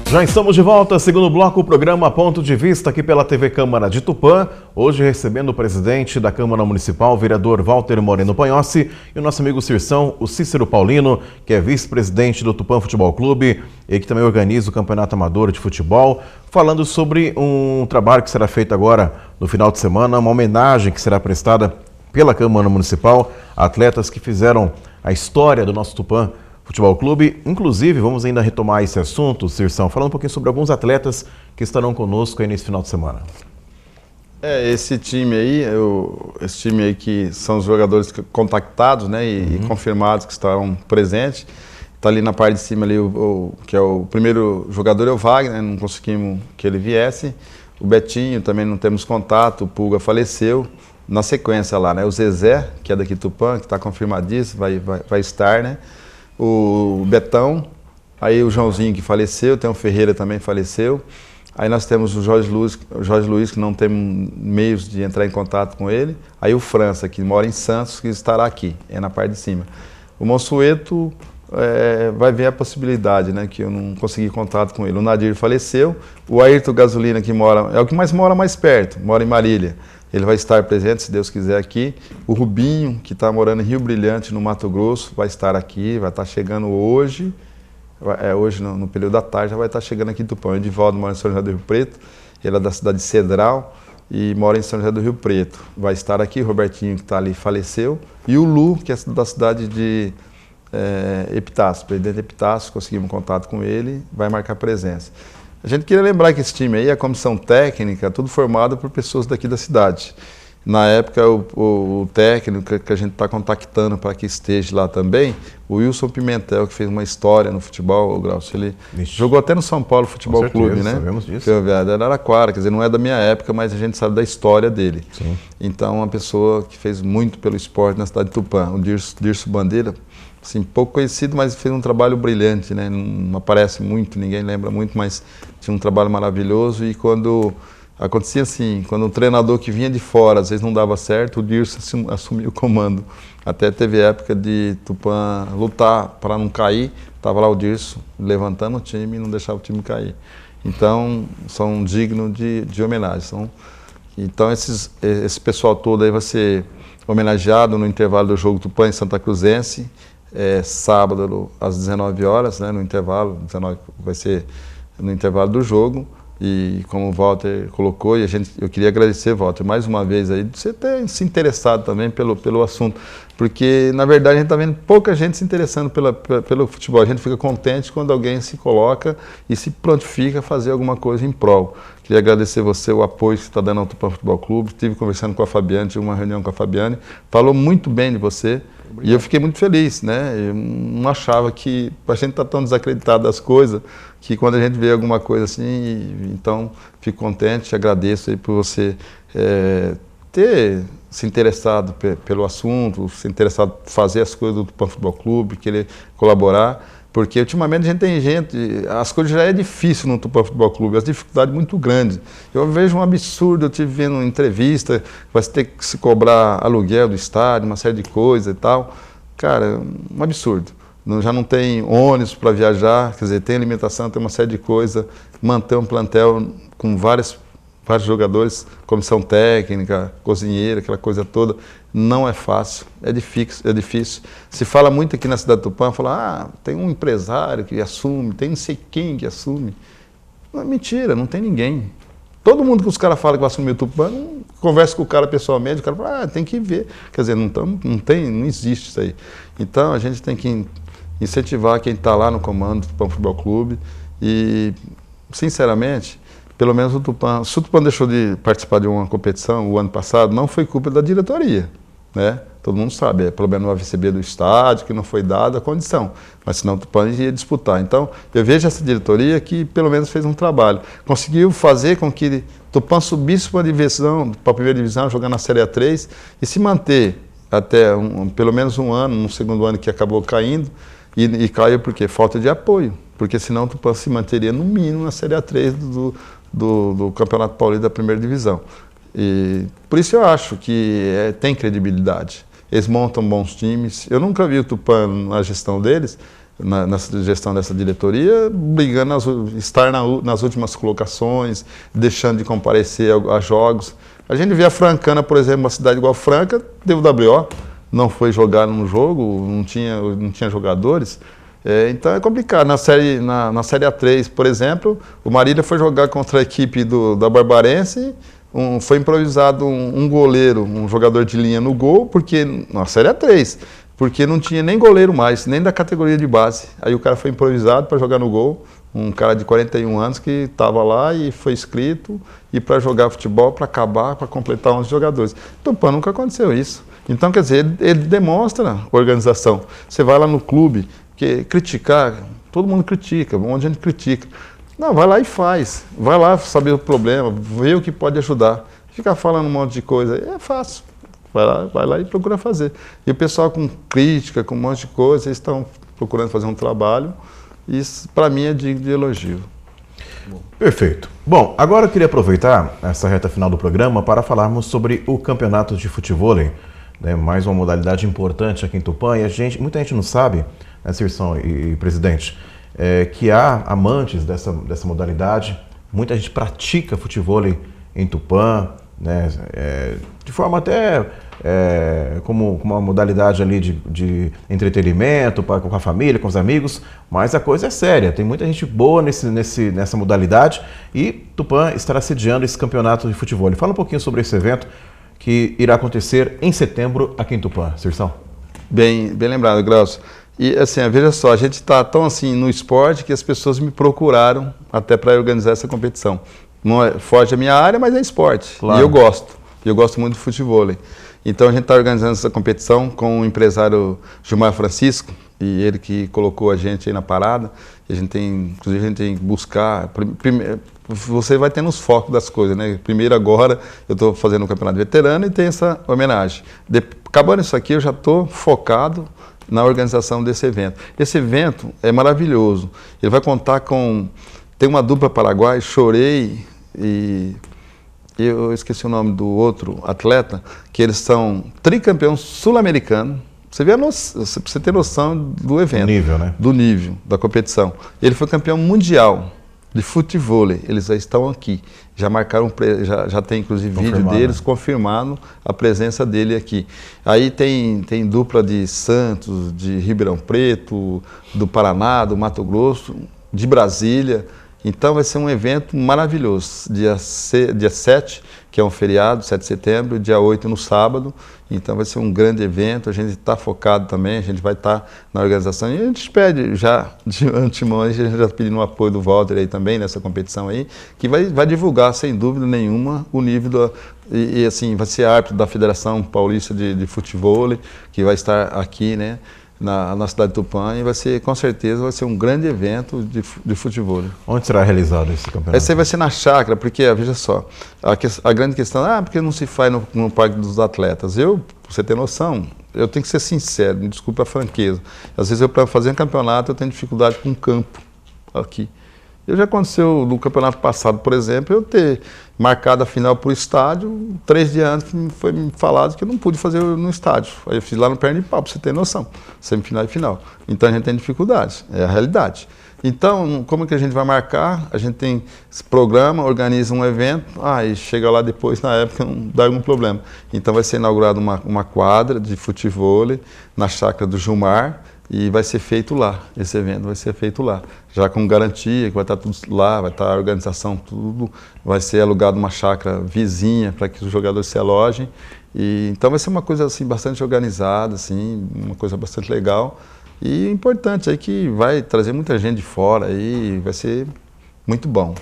Já estamos de volta, segundo bloco, o programa Ponto de Vista aqui pela TV Câmara de Tupã. Hoje recebendo o presidente da Câmara Municipal, o vereador Walter Moreno Panhossi, e o nosso amigo Cirção, o Cícero Paulino, que é vice-presidente do Tupã Futebol Clube e que também organiza o Campeonato Amador de Futebol, falando sobre um trabalho que será feito agora no final de semana, uma homenagem que será prestada pela Câmara Municipal a atletas que fizeram a história do nosso Tupã Futebol Clube. Inclusive, vamos ainda retomar esse assunto, Cirção, falando um pouquinho sobre alguns atletas que estarão conosco aí nesse final de semana. Esse time aí que são os jogadores contactados, né, e confirmados que estarão presentes. Está ali na parte de cima ali, que é o primeiro jogador é o Wagner, né, não conseguimos que ele viesse. O Betinho também não temos contato, o Pulga faleceu. Na sequência lá, né, o Zezé, que é daqui de Tupã, que está confirmadíssimo, vai estar, né. O Betão, aí o Joãozinho que faleceu, tem o Ferreira também faleceu. Aí nós temos o Jorge Luiz, que não temos meios de entrar em contato com ele. Aí o França, que mora em Santos, que estará aqui, na parte de cima. O Monsueto vai ver a possibilidade, né, que eu não consegui contato com ele. O Nadir faleceu. O Ayrton Gasolina, que é o que mora mais perto, mora em Marília. Ele vai estar presente, se Deus quiser, aqui. O Rubinho, que está morando em Rio Brilhante, no Mato Grosso, vai estar aqui, vai estar chegando hoje. Hoje, no período da tarde, já vai estar chegando aqui em Tupã. O Edivaldo mora em São José do Rio Preto, ele é da cidade de Cedral e mora em São José do Rio Preto. Vai estar aqui, o Robertinho, que está ali, faleceu. E o Lu, que é da cidade de Epitácio, presidente Epitácio, conseguimos contato com ele, vai marcar presença. A gente queria lembrar que esse time aí, a comissão técnica, tudo formado por pessoas daqui da cidade. Na época, o técnico que a gente está contactando para que esteja lá também, o Wilson Pimentel, que fez uma história no futebol, o Glaucio, ele jogou até no São Paulo Futebol Clube, né? Sabemos disso. Era Araraquara, quer dizer, não é da minha época, mas a gente sabe da história dele. Sim. Então, uma pessoa que fez muito pelo esporte na cidade de Tupã, o Dirso Bandeira, assim, pouco conhecido, mas fez um trabalho brilhante, né? Não aparece muito, ninguém lembra muito, mas tinha um trabalho maravilhoso. E quando acontecia assim, quando um treinador que vinha de fora, às vezes não dava certo, o Dirso assumiu o comando. Até teve época de Tupã lutar para não cair, estava lá o Dirso levantando o time e não deixava o time cair. Então, são dignos de homenagem. Então, esse pessoal todo aí vai ser homenageado no intervalo do jogo Tupã em Santa Cruzense, sábado às 19 horas, né, no intervalo, vai ser no intervalo do jogo. E como o Walter colocou, eu queria agradecer, Walter, mais uma vez aí, de você ter se interessado também pelo assunto, porque na verdade a gente está vendo pouca gente se interessando pelo futebol. A gente fica contente quando alguém se coloca e se prontifica a fazer alguma coisa em prol. Queria agradecer você, o apoio que você está dando ao Tupã Futebol Clube. Estive conversando com a Fabiane, tive uma reunião com a Fabiane, falou muito bem de você. Obrigado. E eu fiquei muito feliz, né? Eu não achava que a gente está tão desacreditado das coisas, que quando a gente vê alguma coisa assim, então fico contente, agradeço aí por você ter se interessado pelo assunto, se interessado por fazer as coisas do Tupã Futebol Clube, querer colaborar, porque ultimamente a gente as coisas já é difícil no Tupã Futebol Clube, as dificuldades muito grandes. Eu vejo um absurdo, eu estive vendo entrevista, vai ter que se cobrar aluguel do estádio, uma série de coisas e tal. Cara, um absurdo. Já não tem ônibus para viajar, quer dizer, tem alimentação, tem uma série de coisas, manter um plantel com vários jogadores, comissão técnica, cozinheira, aquela coisa toda, não é fácil, é difícil. Se fala muito aqui na cidade de Tupã, fala, tem um empresário que assume, tem não sei quem que assume. Não, mentira, não tem ninguém. Todo mundo que os caras falam que vai assumir o Tupã, conversa com o cara pessoalmente, o cara fala, tem que ver. Quer dizer, não existe isso aí. Então, a gente tem que incentivar quem está lá no comando do Tupã Futebol Clube e, sinceramente, pelo menos o Tupã, se o Tupã deixou de participar de uma competição o ano passado, não foi culpa da diretoria, né? Todo mundo sabe, é problema no AVCB do estádio, que não foi dada a condição, mas senão o Tupã ia disputar. Então, eu vejo essa diretoria que pelo menos fez um trabalho, conseguiu fazer com que o Tupã subisse para a primeira divisão, jogar na Série A3 e se manter até pelo menos um ano, no segundo ano que acabou caindo, e caiu por quê? Falta de apoio, porque senão o Tupã se manteria no mínimo na Série A3 do Campeonato Paulista da primeira divisão. E por isso eu acho que tem credibilidade. Eles montam bons times. Eu nunca vi o Tupã, na gestão deles, nessa gestão dessa diretoria, brigando, estar nas últimas colocações, deixando de comparecer a jogos. A gente vê a Francana, por exemplo, uma cidade igual a Franca, deu WO, não foi jogar num jogo, não tinha jogadores. Então é complicado. Na série A3, por exemplo, o Marília foi jogar contra a equipe da Barbarense, foi improvisado um goleiro, um jogador de linha no gol, porque na série A3, porque não tinha nem goleiro mais, nem da categoria de base. Aí o cara foi improvisado para jogar no gol, um cara de 41 anos que estava lá e foi inscrito, e para jogar futebol, para acabar, para completar 11 jogadores. Tupã nunca aconteceu isso. Então, quer dizer, ele demonstra organização. Você vai lá no clube, porque criticar, todo mundo critica, um monte de gente critica. Não, vai lá e faz. Vai lá saber o problema, ver o que pode ajudar. Ficar falando um monte de coisa é fácil. Vai lá e procura fazer. E o pessoal com crítica, com um monte de coisa, eles estão procurando fazer um trabalho. Isso, para mim, é digno de elogio. Perfeito. Bom, agora eu queria aproveitar essa reta final do programa para falarmos sobre o campeonato de futevôlei, né? Mais uma modalidade importante aqui em Tupã. E muita gente não sabe, né, Cirção e presidente, que há amantes dessa modalidade. Muita gente pratica futevôlei em Tupã, né, de forma até como uma modalidade ali de entretenimento com a família, com os amigos, mas a coisa é séria, tem muita gente boa nessa modalidade e Tupã estará sediando esse campeonato de futevôlei. Fala um pouquinho sobre esse evento que irá acontecer em setembro aqui em Tupã, Cirção. Bem lembrado, Glaucio. E assim, veja só, a gente está tão assim no esporte que as pessoas me procuraram até para organizar essa competição. Não foge da minha área, mas é esporte. Claro. E eu gosto muito de futevôlei. Então a gente está organizando essa competição com o empresário Gilmar Francisco, e ele que colocou a gente aí na parada. E inclusive a gente tem que buscar. Você vai tendo os focos das coisas, né? Primeiro agora eu estou fazendo o campeonato veterano e tem essa homenagem. Acabando isso aqui, eu já estou focado na organização desse evento. Esse evento é maravilhoso. Ele vai contar com... Tem uma dupla paraguaia, Chorei e eu esqueci o nome do outro atleta, que eles são tricampeão sul-americano. Você você ter noção do evento. Do nível, né? Do nível, da competição. Ele foi campeão mundial de futevôlei. Eles já estão aqui. Já marcaram, já tem inclusive vídeo deles confirmando a presença dele aqui. Aí tem dupla de Santos, de Ribeirão Preto, do Paraná, do Mato Grosso, de Brasília. Então vai ser um evento maravilhoso. Dia 7, que é um feriado, 7 de setembro, dia 8 no sábado. Então vai ser um grande evento, a gente está focado também, a gente vai estar na organização. E a gente pede já de antemão, a gente já está pedindo o apoio do Walter aí também nessa competição aí, que vai divulgar sem dúvida nenhuma o nível e assim, vai ser árbitro da Federação Paulista de Futevôlei, que vai estar aqui, né? Na cidade de Tupã, e vai ser, com certeza, vai ser um grande evento de futevôlei. Onde será realizado esse campeonato? Esse aí vai ser na chácara, porque, veja só, a grande questão é, porque não se faz no Parque dos Atletas? Pra você ter noção, eu tenho que ser sincero, me desculpe a franqueza. Às vezes, para fazer um campeonato, eu tenho dificuldade com o campo aqui. Já aconteceu no campeonato passado, por exemplo, eu ter marcado a final para o estádio, 3 dias antes foi me falado que eu não pude fazer no estádio. Aí eu fiz lá no perna de pau, para você ter noção, semifinal e final. Então a gente tem dificuldade, é a realidade. Então, como que a gente vai marcar? A gente tem esse programa, organiza um evento, e chega lá depois, na época, não dá algum problema. Então vai ser inaugurada uma quadra de futevôlei na chácara do Gilmar, e vai ser feito lá, esse evento vai ser feito lá, já com garantia, que vai estar tudo lá, vai estar a organização, tudo, vai ser alugado uma chácara vizinha para que os jogadores se alojem, e então vai ser uma coisa assim bastante organizada, assim, uma coisa bastante legal e importante aí, que vai trazer muita gente de fora aí, vai ser muito bom.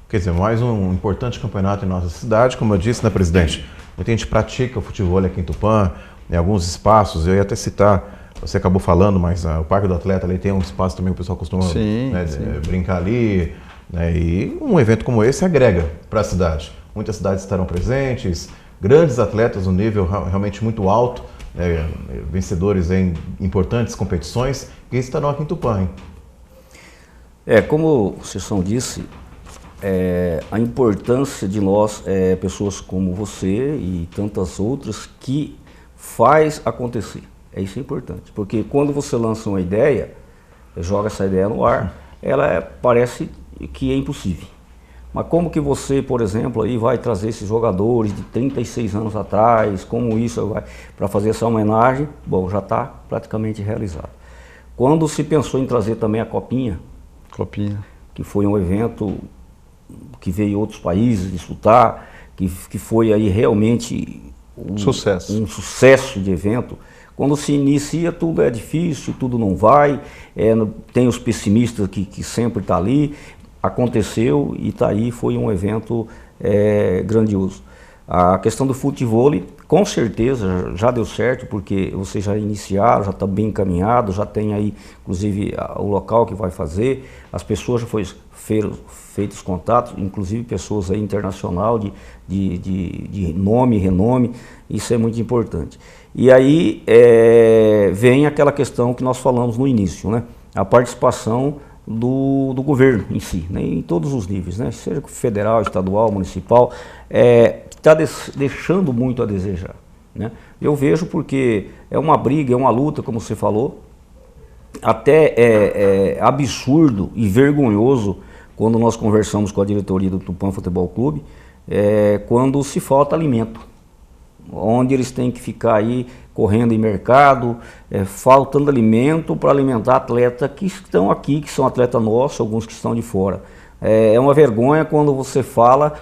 Quer dizer, mais um importante campeonato em nossa cidade, como eu disse, né, presidente? Muita gente pratica o futevôlei aqui em Tupã, em alguns espaços, eu ia até citar. Você acabou falando, mas o Parque do Atleta ali tem um espaço também que o pessoal costuma brincar ali, né, e um evento como esse agrega para a cidade. Muitas cidades estarão presentes, grandes atletas no nível realmente muito alto, né, vencedores em importantes competições, que estarão aqui em Tupã, hein? Como o Cirção disse, a importância de nós, pessoas como você e tantas outras, que faz acontecer. Isso é importante, porque quando você lança uma ideia, joga essa ideia no ar, parece que é impossível. Mas como que você, por exemplo, aí vai trazer esses jogadores de 36 anos atrás, como isso vai para fazer essa homenagem? Bom, já está praticamente realizado. Quando se pensou em trazer também a Copinha, que foi um evento que veio outros países disputar, que foi aí realmente um sucesso de evento. Quando se inicia, tudo é difícil, tudo não vai, tem os pessimistas que sempre estão ali. Aconteceu e está aí, foi um evento grandioso. A questão do futebol, com certeza, já deu certo, porque vocês já iniciaram, já está bem encaminhado, já tem aí, inclusive, o local que vai fazer, as pessoas já foram feitos contatos, inclusive pessoas aí internacional de nome e renome, isso é muito importante. E aí vem aquela questão que nós falamos no início, né? A participação do governo em si, né? Em todos os níveis, né? Seja federal, estadual, municipal, está deixando muito a desejar, né? Eu vejo porque é uma briga, é uma luta, como você falou, até é absurdo e vergonhoso quando nós conversamos com a diretoria do Tupã Futebol Clube, quando se falta alimento, onde eles têm que ficar aí correndo em mercado, faltando alimento para alimentar atletas que estão aqui, que são atletas nossos, alguns que estão de fora. É uma vergonha quando você fala,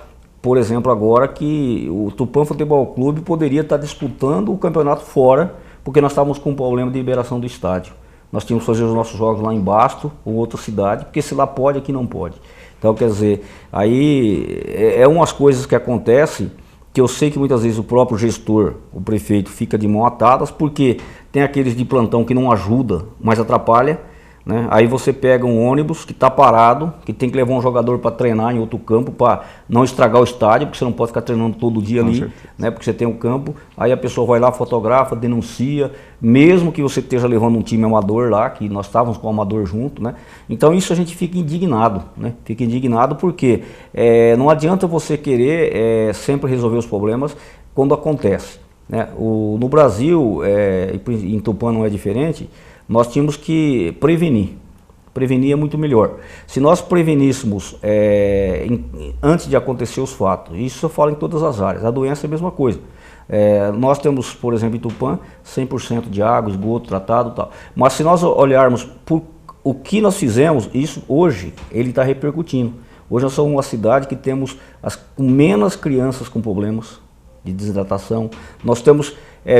por exemplo, agora que o Tupã Futebol Clube poderia estar disputando o campeonato fora, porque nós estávamos com um problema de liberação do estádio. Nós tínhamos que fazer os nossos jogos lá em Basto ou outra cidade, porque se lá pode, aqui não pode. Então, quer dizer, aí umas coisas que acontecem, que eu sei que muitas vezes o próprio gestor, o prefeito, fica de mão atadas, porque tem aqueles de plantão que não ajuda, mas atrapalha, né? Aí você pega um ônibus que está parado, que tem que levar um jogador para treinar em outro campo, para não estragar o estádio, porque você não pode ficar treinando todo dia ali, né? Porque você tem um campo, aí a pessoa vai lá, fotografa, denuncia, mesmo que você esteja levando um time amador lá, que nós estávamos com o amador junto, né? Então isso a gente fica indignado, né? Fica indignado porque não adianta você querer sempre resolver os problemas quando acontece, né? No Brasil, em Tupã não é diferente, nós tínhamos que prevenir. Prevenir é muito melhor. Se nós preveníssemos antes de acontecer os fatos, isso eu falo em todas as áreas, a doença é a mesma coisa. Nós temos, por exemplo, em Tupã, 100% de água, esgoto tratado e tal. Mas se nós olharmos por o que nós fizemos, isso hoje, ele está repercutindo. Hoje nós somos uma cidade que temos menos crianças com problemas de desidratação. Nós temos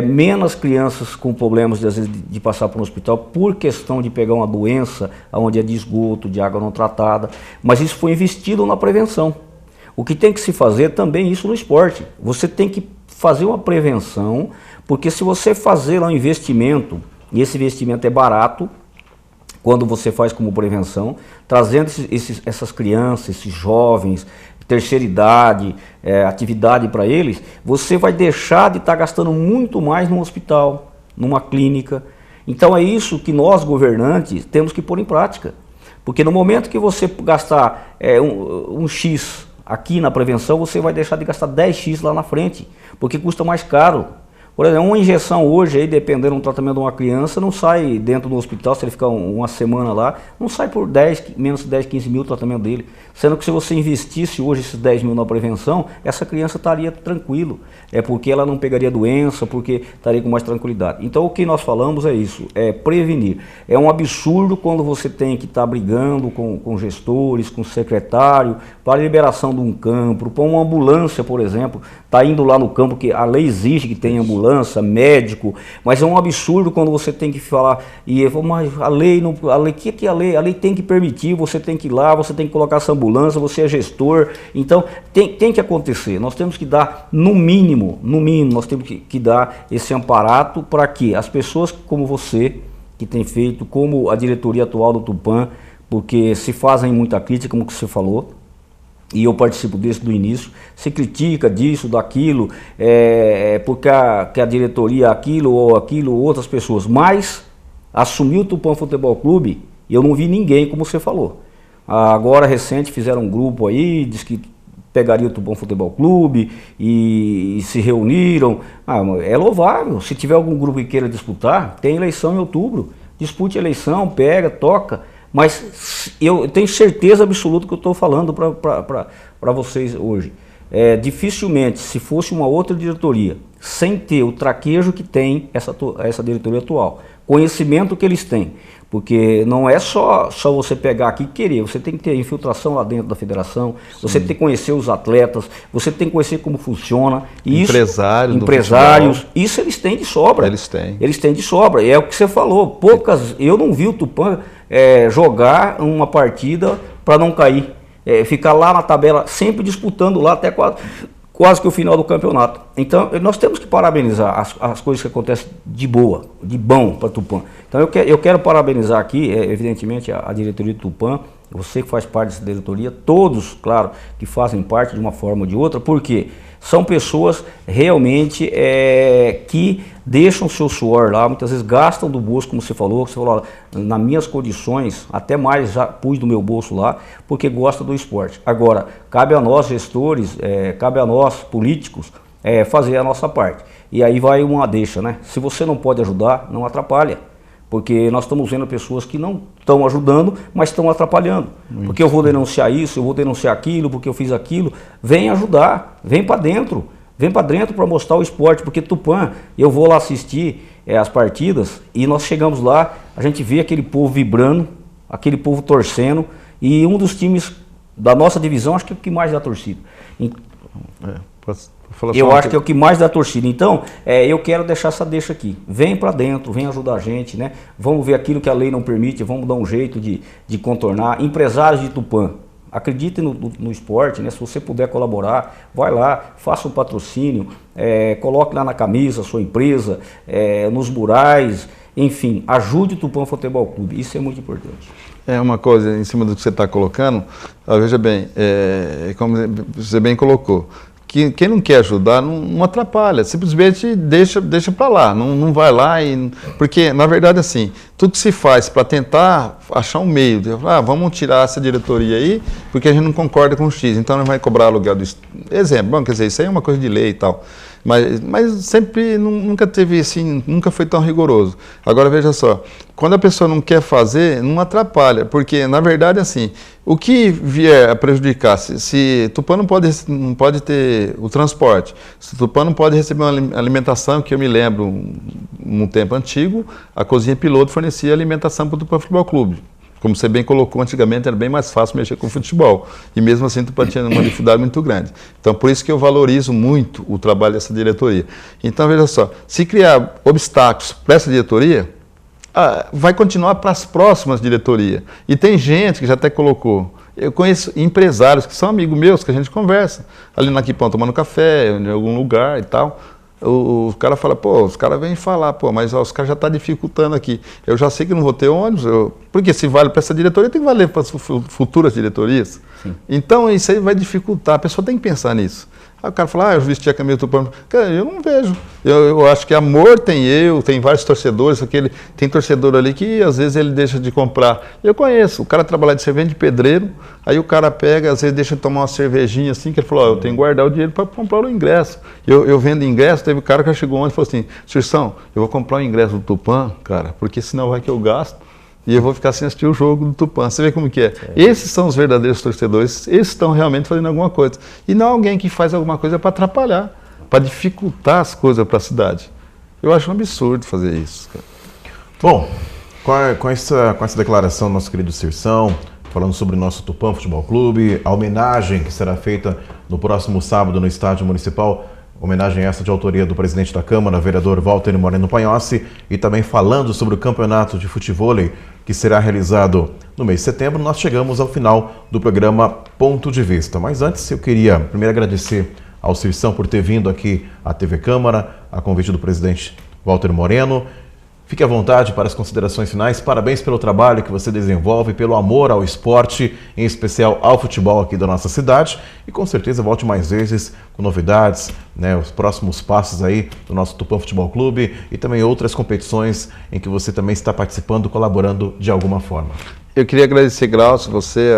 menos crianças com problemas às vezes, de passar por um hospital por questão de pegar uma doença onde é de esgoto, de água não tratada, mas isso foi investido na prevenção. O que tem que se fazer também isso no esporte. Você tem que fazer uma prevenção, porque se você fazer lá um investimento, e esse investimento é barato, quando você faz como prevenção, trazendo essas crianças, esses jovens, terceira idade, atividade para eles, você vai deixar de estar gastando muito mais num hospital, numa clínica. Então é isso que nós, governantes, temos que pôr em prática. Porque no momento que você gastar um X aqui na prevenção, você vai deixar de gastar 10X lá na frente, porque custa mais caro. Por exemplo, uma injeção hoje, aí, dependendo do tratamento de uma criança, não sai dentro do hospital, se ele ficar uma semana lá, não sai por menos de 10, 15 mil o tratamento dele. Sendo que se você investisse hoje esses 10 mil na prevenção, essa criança estaria tranquilo. Porque ela não pegaria doença, porque estaria com mais tranquilidade. Então o que nós falamos é isso, é prevenir. É um absurdo quando você tem que estar brigando com gestores, com secretário, para a liberação de um campo, para uma ambulância, por exemplo, está indo lá no campo, que a lei exige que tenha ambulância, médico, mas é um absurdo quando você tem que falar, mas a lei, que a lei tem que permitir, você tem que ir lá, você tem que colocar essa ambulância, você é gestor, então tem que acontecer, nós temos que dar, no mínimo, nós temos que dar esse amparato para que as pessoas como você, que tem feito, como a diretoria atual do Tupã, porque se fazem muita crítica, como você falou, e eu participo desde o início, se critica disso, daquilo, porque a diretoria aquilo ou outras pessoas, mas assumiu o Tupã Futebol Clube e eu não vi ninguém, como você falou. Agora, recente, fizeram um grupo aí, diz que pegaria o Tupã Futebol Clube e se reuniram. É louvável, se tiver algum grupo que queira disputar, tem eleição em outubro. dispute a eleição, pega, toca, mas eu tenho certeza absoluta que eu estou falando para vocês hoje. Dificilmente, se fosse uma outra diretoria, sem ter o traquejo que tem essa diretoria atual, conhecimento que eles têm, porque não é só você pegar aqui e querer, você tem que ter infiltração lá dentro da federação, você tem que conhecer os atletas, você tem que conhecer como funciona. Empresários, isso eles têm de sobra. Eles têm de sobra, é o que você falou, eu não vi o Tupã jogar uma partida para não cair, ficar lá na tabela, sempre disputando lá até quase que o final do campeonato. Então, nós temos que parabenizar as coisas que acontecem de bom para Tupã. Então, eu quero parabenizar aqui, evidentemente, a diretoria do Tupã, você que faz parte dessa diretoria, todos, claro, que fazem parte de uma forma ou de outra, porque são pessoas realmente que deixam seu suor lá, muitas vezes gastam do bolso, como você falou, nas minhas condições, até mais já pus do meu bolso lá, porque gosta do esporte. Agora, cabe a nós gestores, cabe a nós políticos, fazer a nossa parte. E aí vai uma deixa, né? Se você não pode ajudar, não atrapalha. Porque nós estamos vendo pessoas que não estão ajudando, mas estão atrapalhando. Porque eu vou denunciar isso, eu vou denunciar aquilo, porque eu fiz aquilo. Vem ajudar, vem para dentro. Vem para dentro para mostrar o esporte. Porque Tupã, eu vou lá assistir as partidas e nós chegamos lá, a gente vê aquele povo vibrando, aquele povo torcendo. E um dos da nossa divisão, acho que é o que mais dá torcida. Eu acho que é o que mais dá torcida. Então, eu quero deixar essa deixa aqui. Vem para dentro, vem ajudar a gente, né? Vamos ver aquilo que a lei não permite, vamos dar um jeito de contornar. Empresários de Tupã, acreditem no esporte, né? Se você puder colaborar, vai lá, faça um patrocínio, coloque lá na camisa a sua empresa, nos murais, enfim, ajude o Tupã Futebol Clube. Isso é muito importante. Uma coisa em cima do que você está colocando, veja bem, como você bem colocou, quem não quer ajudar não atrapalha, simplesmente deixa para lá, não vai lá, porque na verdade assim, tudo que se faz para tentar achar um meio, vamos tirar essa diretoria aí, porque a gente não concorda com o X, então não vai cobrar aluguel do exemplo, bom, quer dizer, isso aí é uma coisa de lei e tal, mas sempre nunca teve assim, nunca foi tão rigoroso. Agora veja só, quando a pessoa não quer fazer, não atrapalha, porque na verdade assim, o que vier a prejudicar, se Tupã não pode ter o transporte, se Tupã não pode receber uma alimentação, que eu me lembro, num tempo antigo, a cozinha piloto fornecia alimentação para o Tupã Futebol Clube. Como você bem colocou, antigamente era bem mais fácil mexer com o futebol. E mesmo assim, Tupã tinha uma dificuldade muito grande. Então, por isso que eu valorizo muito o trabalho dessa diretoria. Então, veja só, se criar obstáculos para essa diretoria, vai continuar para as próximas diretorias. E tem gente que já até colocou. Eu conheço empresários que são amigos meus, que a gente conversa. Ali na Quipão, tomando café, em algum lugar e tal. O cara fala, os caras vêm falar, mas os caras já estão dificultando aqui. Eu já sei que não vou ter ônibus, porque se vale para essa diretoria, tem que valer para as futuras diretorias. Sim. Então isso aí vai dificultar, a pessoa tem que pensar nisso. Aí o cara fala, eu vesti a camisa do Tupã. Cara, eu não vejo. Eu acho que amor tem vários torcedores, tem torcedor ali que às vezes ele deixa de comprar. Eu conheço, o cara trabalha de servente de pedreiro, aí o cara pega, às vezes deixa de tomar uma cervejinha assim, que ele falou, eu tenho que guardar o dinheiro para comprar o ingresso. Eu vendo ingresso, teve um cara que chegou ontem e falou assim, Cirção, eu vou comprar o ingresso do Tupã, cara, porque senão vai que eu gasto. E eu vou ficar sem assistir o jogo do Tupã. Você vê como que é. Esses são os verdadeiros torcedores, esses estão realmente fazendo alguma coisa. E não alguém que faz alguma coisa para atrapalhar, para dificultar as coisas para a cidade. Eu acho um absurdo fazer isso, cara. Bom, com essa declaração do nosso querido Cirção, falando sobre o nosso Tupã Futebol Clube, a homenagem que será feita no próximo sábado no Estádio Municipal, homenagem essa de autoria do presidente da Câmara, vereador Walter Moreno Panhossi, e também falando sobre o campeonato de futevôlei que será realizado no mês de setembro, nós chegamos ao final do programa Ponto de Vista. Mas antes eu queria primeiro agradecer ao Cirção por ter vindo aqui à TV Câmara, a convite do presidente Walter Moreno. Fique à vontade para as considerações finais. Parabéns pelo trabalho que você desenvolve, pelo amor ao esporte, em especial ao futebol aqui da nossa cidade. E com certeza volte mais vezes com novidades, os próximos passos aí do nosso Tupã Futebol Clube e também outras competições em que você também está participando, colaborando de alguma forma. Eu queria agradecer, Glaucio, você,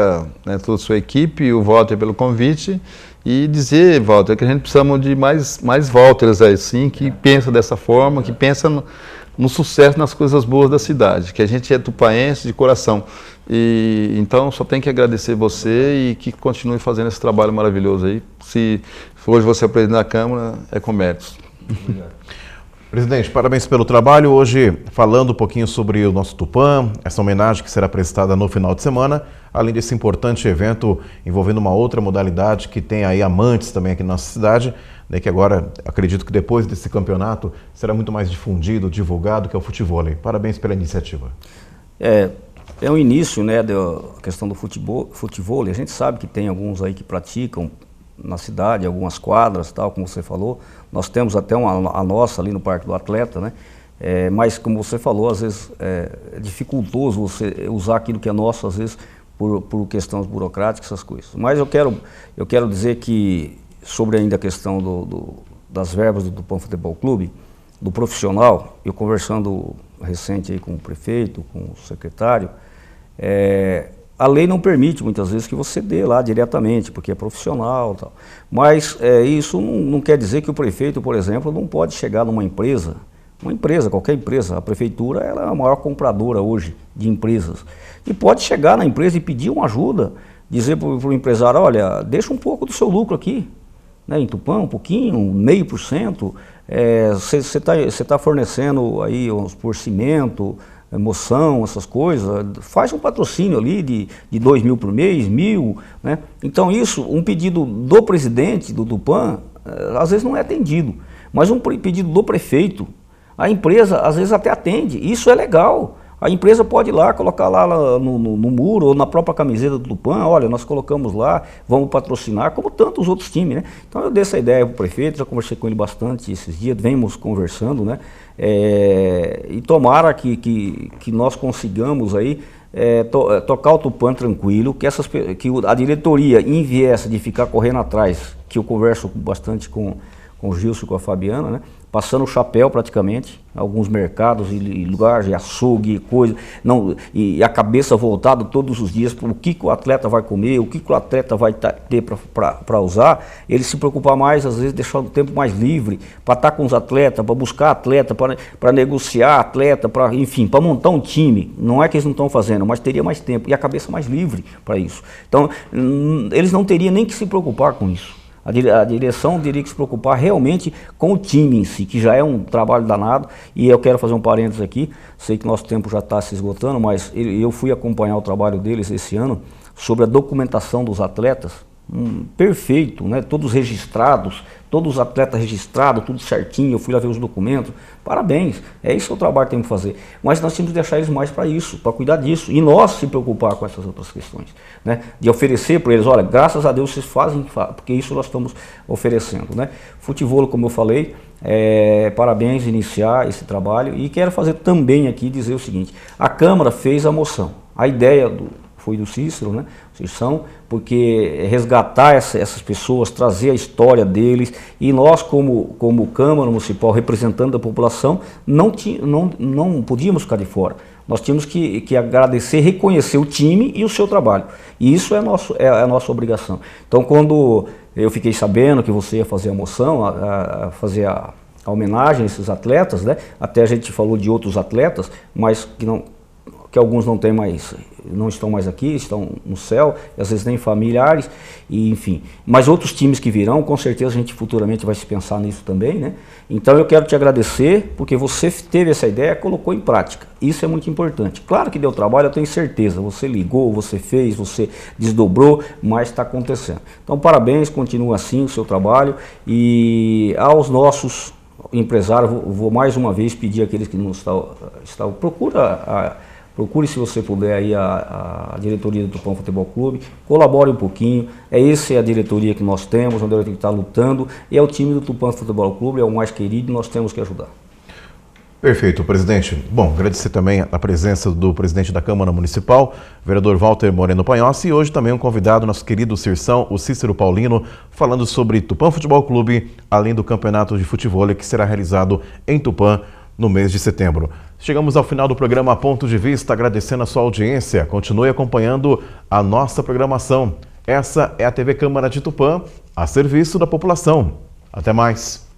toda a sua equipe e o Walter pelo convite. E dizer, Walter, que a gente precisa de mais Walters aí, sim, que pensa dessa forma, que pensa no sucesso, nas coisas boas da cidade, que a gente é tupaense de coração. E então só tenho que agradecer você e que continue fazendo esse trabalho maravilhoso aí. Se hoje você é presidente da Câmara, é com méritos. Presidente, parabéns pelo trabalho. Hoje, falando um pouquinho sobre o nosso Tupã, essa homenagem que será prestada no final de semana, além desse importante evento envolvendo uma outra modalidade que tem aí amantes também aqui na nossa cidade, né, que agora, acredito que depois desse campeonato, será muito mais difundido, divulgado, que é o futevôlei. Parabéns pela iniciativa. É o início, né, da questão do futevôlei. A gente sabe que tem alguns aí que praticam na cidade, algumas quadras, tal, como você falou. Nós temos até a nossa ali no Parque do Atleta, né? Mas como você falou, às vezes é dificultoso você usar aquilo que é nosso, às vezes por questões burocráticas, essas coisas. Mas eu quero dizer que, sobre ainda a questão das verbas do Tupã Futebol Clube, do profissional, eu conversando recente aí com o prefeito, com o secretário, a lei não permite muitas vezes que você dê lá diretamente, porque é profissional e tal. Mas isso não quer dizer que o prefeito, por exemplo, não pode chegar numa empresa, qualquer empresa, a prefeitura ela é a maior compradora hoje de empresas, e pode chegar na empresa e pedir uma ajuda, dizer para o empresário, olha, deixa um pouco do seu lucro aqui, né, em Tupã, um pouquinho, 0,5%, você tá fornecendo aí por cimento, moção, essas coisas, faz um patrocínio ali de 2 mil por mês, 1.000, né? Então isso, um pedido do presidente do Tupã, às vezes não é atendido, mas um pedido do prefeito, a empresa às vezes até atende, isso é legal. A empresa pode ir lá, colocar lá no muro ou na própria camiseta do Tupã, olha, nós colocamos lá, vamos patrocinar, como tantos outros times, né? Então eu dei essa ideia para o prefeito, já conversei com ele bastante esses dias, vemos conversando, né? E tomara que nós consigamos aí tocar o Tupã tranquilo, que a diretoria, em vez de ficar correndo atrás, que eu converso bastante com o Gilson e com a Fabiana, né? Passando o chapéu praticamente, alguns mercados e lugares, e açougue, coisa, e a cabeça voltada todos os dias para o que o atleta vai comer, o que o atleta vai ter para usar, ele se preocupar mais, às vezes deixar o tempo mais livre, para estar com os atletas, para buscar atleta, para negociar atleta, enfim, para montar um time. Não é que eles não estão fazendo, mas teria mais tempo e a cabeça mais livre para isso. Então, eles não teriam nem que se preocupar com isso. A direção teria que se preocupar realmente com o time em si, que já é um trabalho danado. E eu quero fazer um parênteses aqui, sei que nosso tempo já está se esgotando, mas eu fui acompanhar o trabalho deles esse ano sobre a documentação dos atletas, perfeito, né? Todos registrados, todos os atletas registrados, tudo certinho, eu fui lá ver os documentos, parabéns, é isso que o trabalho tem que fazer. Mas nós temos que deixar eles mais para isso, para cuidar disso, e nós se preocupar com essas outras questões, né? De oferecer para eles, olha, graças a Deus vocês fazem, porque isso nós estamos oferecendo, né? Futevôlei, como eu falei, parabéns iniciar esse trabalho, e quero fazer também aqui dizer o seguinte, a Câmara fez a moção, a ideia foi do Cícero, né? Porque resgatar essas pessoas, trazer a história deles, e nós como Câmara Municipal, representando a população, não podíamos ficar de fora. Nós tínhamos que agradecer, reconhecer o time e o seu trabalho. E isso é a nossa obrigação. Então, quando eu fiquei sabendo que você ia fazer a moção, fazer a homenagem a esses atletas, né? Até a gente falou de outros atletas, mas que alguns não estão mais aqui, estão no céu, e às vezes nem familiares, e enfim. Mas outros times que virão, com certeza a gente futuramente vai se pensar nisso também, né? Então eu quero te agradecer, porque você teve essa ideia, colocou em prática. Isso é muito importante. Claro que deu trabalho, eu tenho certeza. Você ligou, você fez, você desdobrou, mas está acontecendo. Então parabéns, continua assim o seu trabalho, e aos empresários, vou mais uma vez pedir àqueles que não estão, procure, se você puder, aí a diretoria do Tupã Futebol Clube, colabore um pouquinho. Essa é a diretoria que nós temos, onde eu tenho que estar lutando, e é o time do Tupã Futebol Clube, é o mais querido, e nós temos que ajudar. Perfeito, presidente. Bom, agradecer também a presença do presidente da Câmara Municipal, vereador Walter Moreno Panhossi, e hoje também um convidado, nosso querido Cirção, o Cícero Paulino, falando sobre Tupã Futebol Clube, além do campeonato de futevôlei que será realizado em Tupã no mês de setembro. Chegamos ao final do programa Ponto de Vista, agradecendo a sua audiência. Continue acompanhando a nossa programação. Essa é a TV Câmara de Tupã, a serviço da população. Até mais.